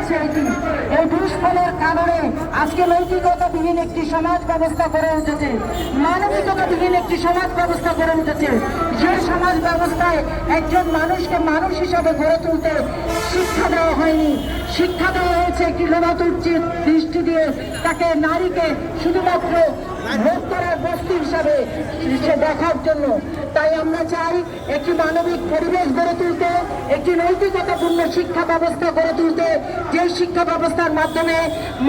হচ্ছে এই দুষ্ফলের কারণে আজকে নৈতিকতাবিহীন একটি সমাজ ব্যবস্থা গড়ে উঠেছে, মানবিকতাবিহীন একটি সমাজ ব্যবস্থা গড়ে উঠেছে। যে সমাজ ব্যবস্থায় একজন মানুষকে মানুষ হিসাবে গড়ে তুলতে শিক্ষা দেওয়া হয়নি, শিক্ষা দেওয়া হয়েছে একটি লোভাতুচ্ছিত দৃষ্টি দিয়ে তাকে নারীকে শুধুমাত্র ভোগ করার বস্তু হিসাবে সে দেখার জন্য। তাই আমরা চাই একটি মানবিক পরিবেশ গড়ে তুলতে, একটি নৈতিকতাপূর্ণ শিক্ষা ব্যবস্থা গড়ে তুলতে, যে শিক্ষা ব্যবস্থার মাধ্যমে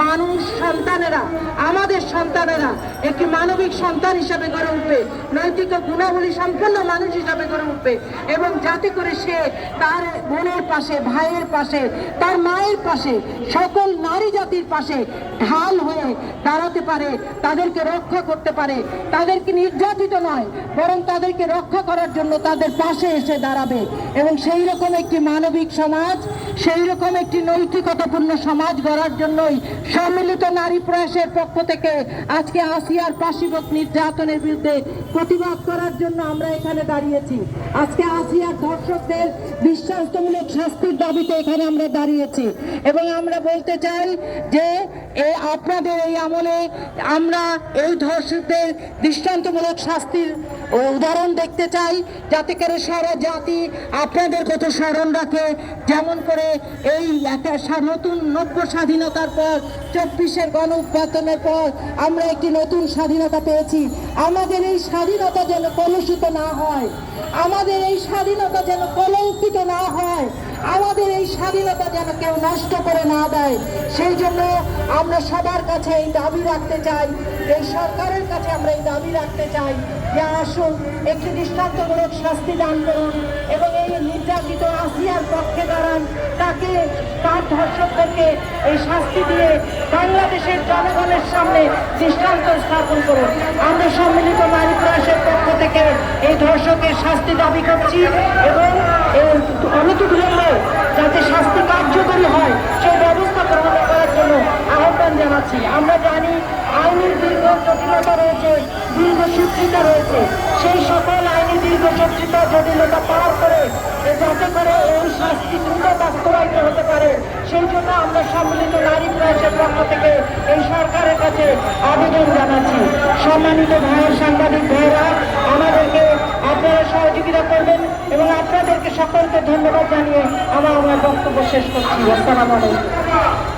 মানুষ সন্তানেরা, আমাদের সন্তানেরা একটি মানবিক সন্তান হিসাবে গড়ে উঠবে, নৈতিক গুণাবলী সম্পন্ন মানুষ হিসাবে গড়ে উঠবে, এবং যাতে করে সে তার বোনের পাশে, ভাইয়ের পাশে, তার মায়ের পাশে, সকল নারী জাতির পাশে ঢাল হয়ে দাঁড়াতে পারে, তাদেরকে রক্ষা করতে পারে, তাদেরকে নির্যাতিত নয় বরং তাদেরকে রক্ষা করার জন্য তাদের পাশে এসে দাঁড়াবে। এবং সেই রকম একটি মানবিক সমাজ, সেই রকম একটি নৈতিকতাপূর্ণ সমাজ গড়ার জন্যই সম্মিলিত নারী প্রয়াসের পক্ষ থেকে আজকে আসিয়ার পাশবিক নির্যাতনের বিরুদ্ধে প্রতিবাদ করার জন্য আমরা এখানে দাঁড়িয়েছি। আজকে আসিয়ার ধর্ষকদের দৃষ্টান্তমূলক শাস্তির দাবিতে এখানে আমরা দাঁড়িয়েছি এবং আমরা বলতে চাই যে আপনাদের এই আমলে আমরা এই ধর্ষকদের দৃষ্টান্তমূলক শাস্তির উদাহরণ দেখতে চাই, যাতে করে সারা জাতি আপনাদের কথা স্মরণ রাখে। যেমন করে এই নতুন নব্য স্বাধীনতার পর 24-এর গণ উত্থানের পর আমরা একটি নতুন স্বাধীনতা পেয়েছি। আমাদের এই স্বাধীনতা যেন কলুষিত না হয়, আমাদের এই স্বাধীনতা যেন কলঙ্কিত না হয়, আমাদের এই স্বাধীনতা যেন কেউ নষ্ট করে না দেয়। সেই জন্য আমরা সবার কাছে এই দাবি রাখতে চাই, এই সরকারের কাছে আমরা এই দাবি রাখতে চাই যে আসুন একটি দৃষ্টান্তমূলক শাস্তি দান করুন এবং এই নির্যাতিত আসিয়ার পক্ষে দাঁড়ান, তাকে, তার ধর্ষকদেরকে এই শাস্তি দিয়ে বাংলাদেশের জনগণের সামনে দৃষ্টান্ত স্থাপন করুন। আমরা সম্মিলিত নারী প্রয়াসের পক্ষ থেকে এই ধর্ষকের শাস্তি দাবি করছি এবং অনতিবিলম্বে যাতে শাস্তি কার্যকরী হয় সেই ব্যবস্থা গ্রহণ করার জন্য আহ্বান জানাচ্ছি। আমরা জানি আইনের দীর্ঘ জটিলতা রয়েছে, দীর্ঘ সূত্রিতা রয়েছে, সেই সকল আইনের দীর্ঘ সূত্রিতা জটিলতা পার করে যাতে করে এই শাস্তি দ্রুত বাস্তবায়িত হতে পারে, সেই জন্য আমরা সম্মিলিত নারী প্রয়াসের পক্ষ থেকে এই সরকারের কাছে আবেদন জানাচ্ছি। সম্মানিত ভাইয়ের সাংবাদিক ভাইয়েরা, আমাদেরকে আপনারা সহযোগিতা করবেন এবং আপনাদেরকে সকলকে ধন্যবাদ জানিয়ে আমার বক্তব্য শেষ করছি। আসসালামু আলাইকুম।